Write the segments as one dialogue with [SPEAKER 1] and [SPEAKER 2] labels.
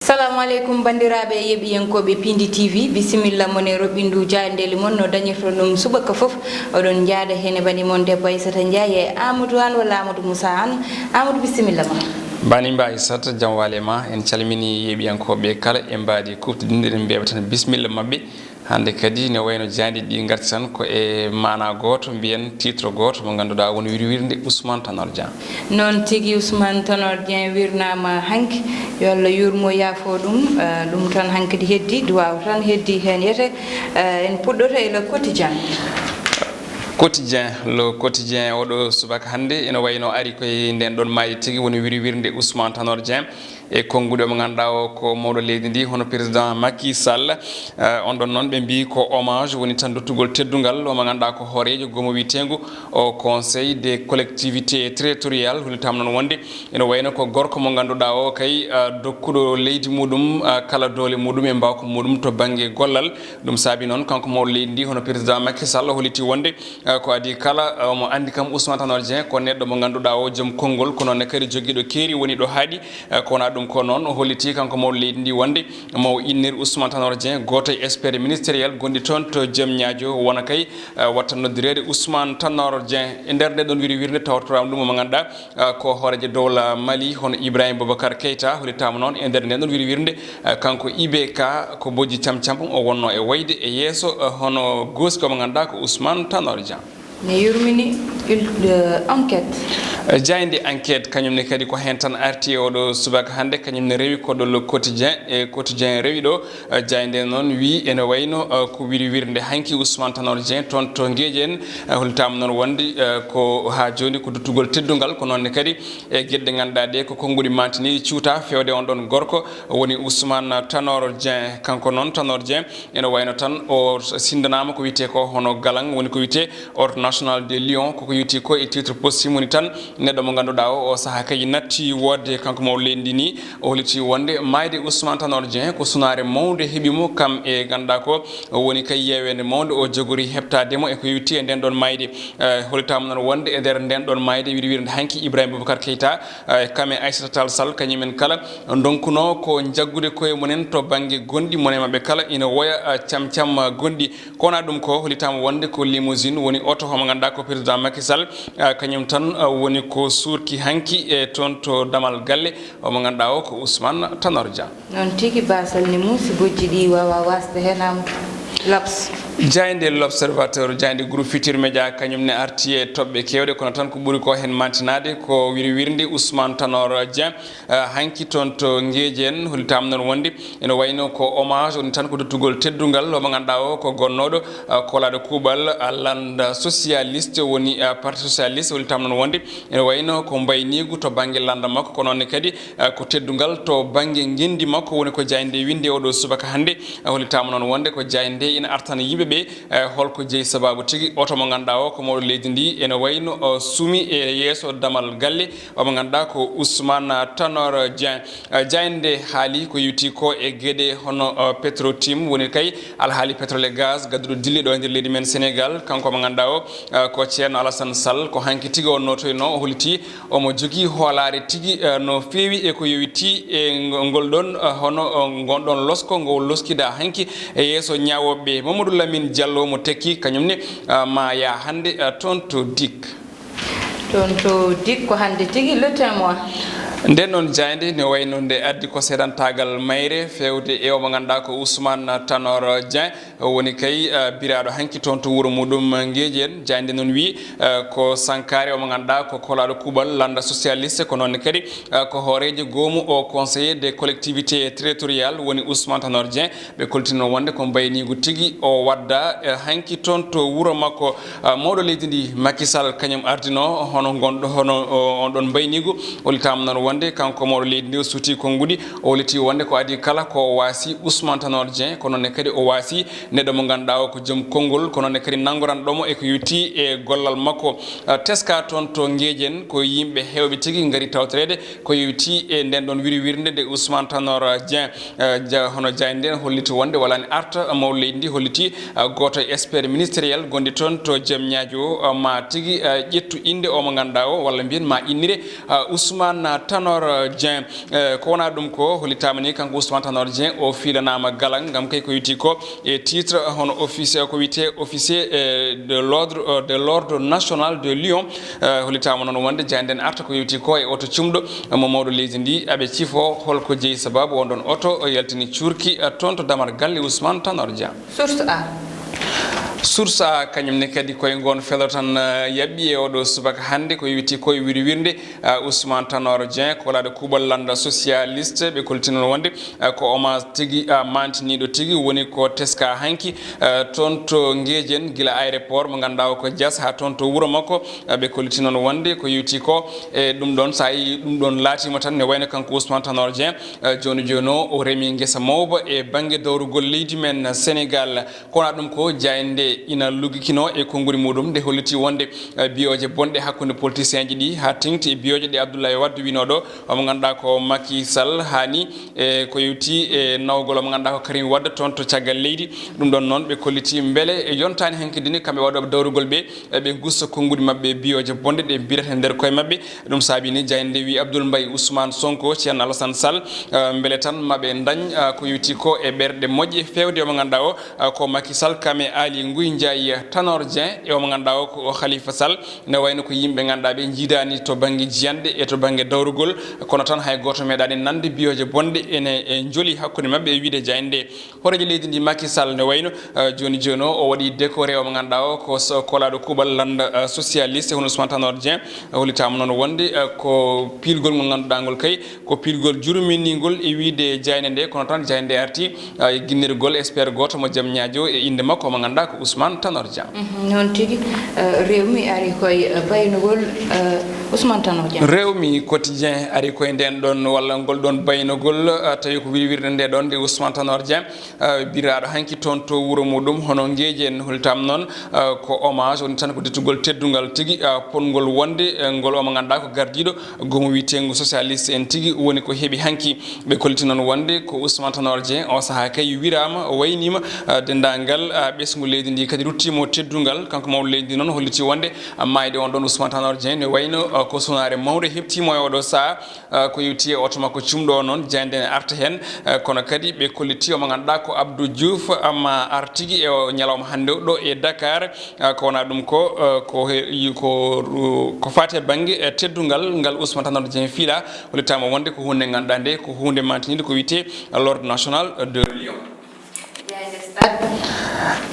[SPEAKER 1] Assalamu alaikum bandiraɓe yeɓiyankoɓe Piindi TV bisimilla mon e roɓindu jandeli mon no dañirto ɗum subaka foof oɗon jaada hene bani mon debbo Aissata Ndiaye e Amadou an walla Amadou Moussa an. Amadou bisimilla ma
[SPEAKER 2] bani mba Aissata jam wale ma en calmini yeɓiyankoɓe kala e mbadi kuftodinde ɗen mbiyaba tan bisimilla mabɓe hande kadi ne wayno jandi ɗi garti tan ko e mana goto mbiyen titre goto mo ganduɗa woni wirwirde Ousmane Tanor Dieng.
[SPEAKER 1] Non tigui Ousmane Tanor Dieng wirnama hanki yo Allah yurmo yaafo ɗum tan hankkadi heddi duwaw tan heddi hen yete en puɗɗoto e le quotidien.
[SPEAKER 2] Le quotidien oɗo subaka hande ene wayno ari koye nden ɗon maayi tigui woni wirwirde Ousmane Tanor Dieng e konguɗo mo ganduɗa o ko mawɗo leydi ndi hono président Macky Sall on ɗon noon ɓe mbi ko hommage woni tan dottugol teddugal omo ganduɗa ko hoorejo gomo witengu au conseil des collectivités territoriales hulitam noon wonde ene wayno ko gorko mo ganduɗa o kay dokkuɗo leydi muɗum kala doole muɗum e mbawko muɗum to banggue gollal ɗum saabi noon kanko mawɗo leydi ndi hono président Macky Sall holiti wonde ko adi kala omo andi kam Ousmane Tanor Dieng ko neɗɗo mo ganduɗa o joom konngol ko noon kadi joguiɗo keeri woni ɗo haaɗi ko wona ɗum ko noon o holliti kanko mawɗo leydi ndi wonde mo innir Ousmane Tanor Dieng goto e expert ministériel gonɗi toon to joom ñaajo wona kay watta noddirede Ousmane Tanor Dieng e nder nde ɗon wirwirde tawtorama ɗum mo ganduɗa ko hoorejo dowla Mali hono Ibrahima Boubacar Keita hollitama noon e nder nde ɗon wirwirde kanko IBK ko bojji camcam o wonno e wayde e yeeso hono goski mo ganduɗa ko Ousmane Tanor Dieng
[SPEAKER 1] ne yurmini enquête
[SPEAKER 2] jayde enquête kañumne kadi ko hen tan arti oɗo subaka hande kañumne rewi koɗo le quotidien e quotidien rewi ɗo jayde noon wi ene wayno ko wirwirde hanki Ousmane Tanor Dieng toon to gueƴi en holtama noon wonde ko ha joni ko duttugol teddugal ko noonne kadi e gueɗɗe ganduɗa ɗe ko konngudi mantini ciwta fewde on ɗon gorko woni Ousmane Tanor Dieng kanko noon Tanor Dieng ene wayno tan o sindanama ko wiyete ko hono galang woni ko wiyete ordre national de Lyon koko yiti ko e titre posthume woni tan neɗɗo mo ganduɗa o saaha kay natti wodde kanko mawɗo leydi ndi ni o holliti wonde mayde Ousmane Tanor Dieng ko sunare mawde heeɓimo kam e ganduɗa ko woni kay yewede mawde o jogori heɓtademo e ko yetti e nden ɗon mayde hollitama noon wonde e nder nden ɗon mayde wirwirde hanki Ibrahima Boubacar Keita kam e Aissata Tall Sall kañumen kala donkuno ko jaggude koye munen to banggue gonɗi monen mabɓe kala ina woya camcam gonɗi ko wona ɗum ko hollitama wonde ko limousine woni auto homo ganduɗa ko président Macky Sall kañum tan woni ko surki hanki e toon to damal galle omo ganduɗa o ko Ousmane Tanor Dieng.
[SPEAKER 1] Non tigui basal ni muusi bojji ɗi wawa wasde hen L'Obs
[SPEAKER 2] jayde l'observateur jayde groupe Futurs Médias kañumne arti e toɓɓe kewɗe kono tan ko ɓuuri ko hen mantinade ko wirwirde Ousmane Tanor Dieng hanki toon to gueƴi en hollitama noon wonde ene wayno ko hommage woni tan ko dottugol teddugal omo ganduɗa o ko gonnoɗo kolaɗo kuuɓal lande socialiste woni parti socialiste hollitama noon wonde ene wayno ko mbaynigu to banggue landa makko ko noonne kadi ko teddugal to banggue guendi makko woni ko jayde winde oɗo subaka hande hollitama noon wonde ko jayde ina artana yimɓeɓe holko jeeyi sababu tigui oto mo ganduɗa o ko mawɗo leydi ndi ene wayno sumi e yeeso damal galle omo ganduɗa ko Ousmane Tanor Dieng jayde haali ko yewti ko e gueɗe hono Petro-Tim woni kay alhaali pétrole et gaz gadduɗo dille ɗo e nder leydi men Sénégal kanko mo ganduɗa o ko ceerno Alassane Sall ko hanki tigui o notoyno o holliti omo jogui hoolare tigui no feewi e ko yewti e ngol ɗon hono gonɗon losko ngo loskida hanki e yeeso ñawoɓe Mamadou Lamine Diallo mo tekki kañumne ma ya hande toon to dik
[SPEAKER 1] ko hande tigui le témoin
[SPEAKER 2] nden noon jayde ne wayno nde addi ko seedantagal mayre fewde e omo ganduɗa ko Ousmane Tanor Dieng woni kay biraɗo hanki toon to wuuro muɗum gueƴi en jayde noon wi ko sankare omo ganduɗa ko kolaɗo kuuɓal landa socialiste ko noonne kadi ko hoorejo gomu au conseiller des collectivités territoriales woni Ousmane Tanor Dieng ɓe koltino wonde ko mbaynigu tigui o wadda hanki toon to wuuro makko mawɗo leydi ndi Macky Sall kañum ardino hono gonɗo hono on ɗon mbaynigu hollitama noon wonde kanko mawɗo leydi ndi o suuti konngudi o holliti wonde ko adi kala ko waasi Ousmane Tanor Dieng ko noonne kadi o waasi neɗɗo mo ganduɗa o ko joom konngol ko noonne kadi nanggoranɗomo e ko yewti e gollal makko teska toon to gueƴi en ko yimɓe hewɓe tigui gaari tawtorede ko yewti e nden ɗon wirwirde nde Ousmane Tanor Dieng hono jayde nden holliti wonde walani arta mawɗo leydi ndi holliti goto e expert ministériel gonɗi toon to joom ñaajo ma tigui ƴettu inde o mo ganduɗa o walla mbiyen ma innire Ousmane Tanor Tanor Dieng ko wona dum ko holitama ni kanko Ousmane Tanor Dieng o filanama galang ngam kay ko yiti ko e titre hono officier ko wité officier de l'ordre national de Lyon holitama non wonde janden arta ko yiti ko e auto cumdo Mamadou leydi ndi abe cifo holko jeyi sababu wondon auto yaltini curki tonto damar galle Ousmane Tanor Dieng.
[SPEAKER 1] Source A.
[SPEAKER 2] Source A kanyum ne kadi koye gon felo tan yabbi e oɗo subaka hande ko wiiti koye wirwirde Ousmane Tanor Dieng ko walade kubal landa socialiste ɓe koltinon wonde ko hommage tigui mantiniɗo tigui woni ko teska hanki toon to Nguédiene guila aéroport mo ganduɗa ko Dias ha toon to wuuro makko ɓe koltinon wonde ko yiwti ko e ɗum ɗon sa yi ɗum ɗon laatima tan ne wayno kanko Ousmane Tanor Dieng joni joni o remi guesa mawba e banggue dowrugol leydi men Sénégal kona ɗum ko jayde ina lugikino e konnguri muɗum nde holliti wonde biyoje bonɗe hakkude politicien ji ɗi ha tengti e biyoje ɗe Abdoulaye Wade winoɗo omo ganduɗa ko Macky Sall hani e ko yewti e nawgol omo ganduɗa ko Karim Wade toon to caggal leydi ɗum ɗon noon ɓe kolliti beele e yontani hankkadini kamɓe waɗoɓe dawrugol ɓe gussa konngudi mabɓe biyoje bonɗe ɗe birata nder koye mabɓe ɗum saabini jayde wi Abdoul Mbaye Ousmane Sonko Ceerno Alassane Sall beele tan maɓe dañ ko yewti ko e ɓerɗe moƴƴe fewde omo ganduɗa o ko Macky Sall kame Ali Nguy Ndiaye Tanor Dieng e omo ganduɗa o ko Khalifa Sall ne wayno ko yimɓe ganduɗa ɓe jiidani to banggue jiyanɗe e to banggue dawrugol kono tan hay goto meeɗani nande biyoje bonɗe ene jooli hakkude mabɓe e wiide jayde horejo leydi ndi Macky Sall ne wayno joni joni o waɗi décoré omo ganduɗa o ko kolaɗo kuuɓal landa socialiste hono Ousmane Tanor Dieng hollitama noon wonde ko pilgol ngol ganduɗa ngol kay ko pilgol jurminigol e wiide jayde nde kono tan jayde arti e guinnirgol expert goto mo jaam ñaajo e inde makko omo ganduɗa ko Ousmane Tanor Dieng.
[SPEAKER 1] noon tigi rewmi ari koye baynugol Ousmane Tanor Dieng.
[SPEAKER 2] rewmi quotidien ari koye nden ɗon walla ngol ɗon baynugol tawi ko wirwirde nde ɗon nde Ousmane Tanor Dieng biraɗo hanki toon to wuuro muɗum hono Nguédiene holtama noon ko hommage woni tan ko dettugol teddugal tigui pongol wonde ngol omo ganduɗa ko gardiɗo gomo witengo socialiste en tigui woni ko heeɓi hanki ɓe kolti noon wonde ko Ousmane Tanor Dieng o saaha kay wirama o waynima dendagal ɓesgu leydi ndi kadi ruttimo teddungal kanko mawɗo leydi noon holliti wonde mayde on ɗon Ousmane Tanor Dieng ne wayno ko sonare mawde heɓtimo e oɗo saaha ko yewti e oto makko cumɗo noon jayde ne arta hen kono kadi ɓe kolliti omo ganduɗa ko Abdou Diouf amma artigui e ñalawma hande ɗo e Dakar ko wona ɗum ko fate banggue teddungal ngal Ousmane Tanor Dieng fiila hollitama wonde ko hunde ganduɗa nde ko hunde mantinide ko wiyete l'ordre national de Lyon.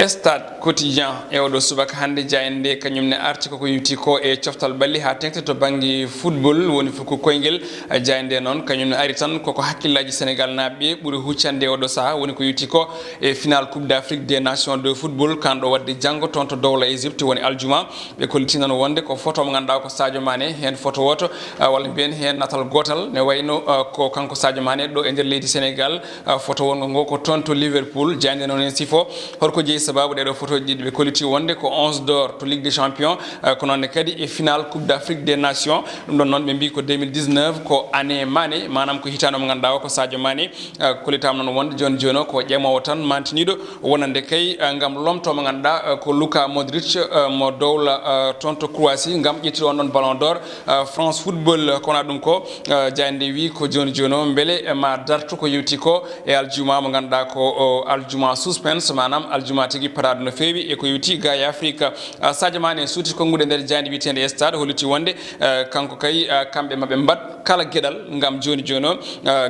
[SPEAKER 2] Stade quotidien e oɗo subaka hande jayande kañumne arti koko yewti ko e coftal balli ha tengte to banggue football woni fuko koynguel jayande noon kañumne ari tan koko hakkillaji Sénégal naaɓe ɓuuri huccande oɗo saaha woni ko yewti ko e final coupe d'Afrique des nations de football kanɗo wadde janggo toon to dowla Égypte woni aljuma ɓe kolliti noon wonde ko photo mo ganduɗa ko Sadio Mané hen photo woto walla mbiyen hen natal gotal ne wayno ko kanko Sadio Mané ɗo e nder leydi Sénégal photo wongo ngo ko toon to Liverpool jayande noon hen sifo horko jeeyi sababu ɗeɗo photo ji ɗiɗi ɓe kolliti wonde ko 11 d'or to Ligue des Champions ko noonne kadi e final coupe d'Afrique des nations ɗum ɗon noon ɓe mbi ko 2019 ko année Mané manam ko hitande mo ganduɗa o ko Sadio Mané kollitama noon wonde joni joni o ko ƴemowo tan mantiniɗo wonande kay gam lomto mo ganduɗa ko Luka Modric mo dowla toon to Croatie gam ƴettiɗo on ɗon ballon d'or France football kona ɗum ko jayande wi ko joni joni o beele ma dartu ko yewti ko e aljuma mo ganduɗa ko aljuma suspense manam aljuma tigui parade no feewi e ko yewti ga e Afrique Sadio Mané suuti kongude nder jayde witende stade holliti wonde kanko kay kamɓe maɓe mbat kala gueɗal gam joni joni o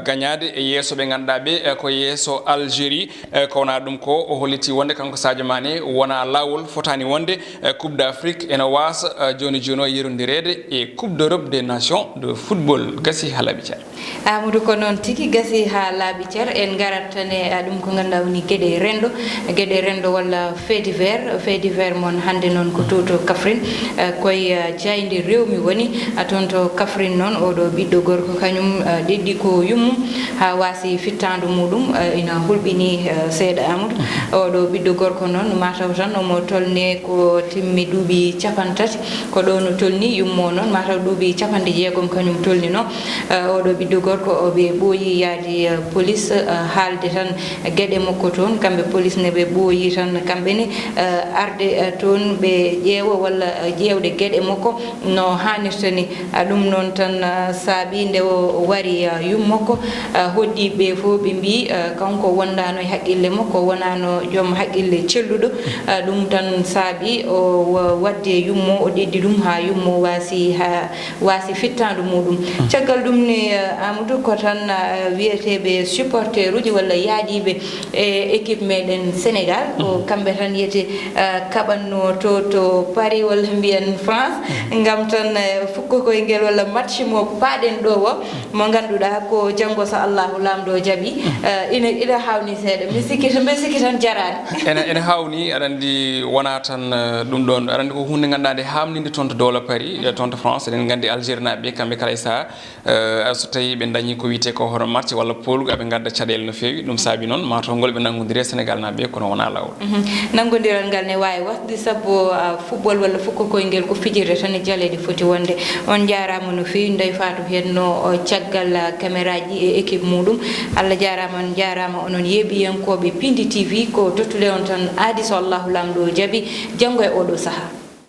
[SPEAKER 2] gagnade e yesso ɓe ganduɗa ɓe ko yesso Algérie ko wona ɗum ko o holliti wonde kanko Sadio Mané wona lawol fotani wonde coupe d'Afrique ene wasa joni joni o yerodirede e coupe d'Europe des nations de football gasi ha laaɓi ceer
[SPEAKER 1] Amadou ko noon tigui gasi ha laaɓi ceer en garat tan e ɗum ko ganduɗa woni gueɗe rendo walla fait divers mon hande noon ko to Kaffrine koye jayde rewmi woni toon to Kaffrine noon oɗo ɓiɗɗo gorko kañum ɗeɗɗi ko yummum ha wasi fittandu muɗum ina hulɓini seeɗa Amadou oɗo ɓiɗɗo gorko noon mataw tan omo tolne ko timmi duuɓi 50 ko ɗo no tolni yummo noon mataw duuɓi 60 kañum tolni no oɗo ɓiɗɗo gorko oɓe ɓooyi yaade police haalde tan gueɗe makko toon kamɓe police ne ɓe ɓooyi tan tan kamɓe ni arde toon ɓe ƴeewa walla ƴeewde gueɗe makko no hannirta ni ɗum noon tan saabi nde o wari yummokko hoddiɓe fof ɓe mbi kanko wondano e haqqille makko wonano joom haqqille celluɗo ɗum tan saabi o wadde yummo o ɗeddi ɗum ha yummo wasi fittandu muɗum caggal ɗum ni Amadou ko tan wiyeteɓe supporter uji walla yaaɗiɓe e équipe meɗen Sénégal ko kamɓe tan yiyete kaɓanno to Paris walla mbiyen France ngam tan fukkokoye ngel walla match mo paaɗen ɗo o mo ganduɗa ko janggo so Allahu lamɗo jaaɓi ina hawni seeɗa mbe sikki tan jarani
[SPEAKER 2] ene hawni aɗa andi wona tan ɗum ɗon aɗa andi ko hunde ganduɗa nde hamnide toon to dowla Paris toon to France eɗen gandi Algérie naɓe kamɓe kala e saaha so tawi ɓe dañi ko wiyete ko hono match walla polugo eɓe gadda caɗele no fewi ɗum saabi noon mataw ngol ɓe nanggodiri Sénégal naɓe kono wona lawol
[SPEAKER 1] nanggodiral ngal ne wawi wasde sabbo football walla fukkokoye ngel ko fijirde tan e jaleɗe foti wonde on jarama no fewi Ndeye Fatou henno caggal caméra ji e équipe muɗum Allah jarama on jarama onon yeeɓiyankoɓe Piindi TV ko tottude on tan aadi so Allahu lamɗo jaaɓi janggo e oɗo saaha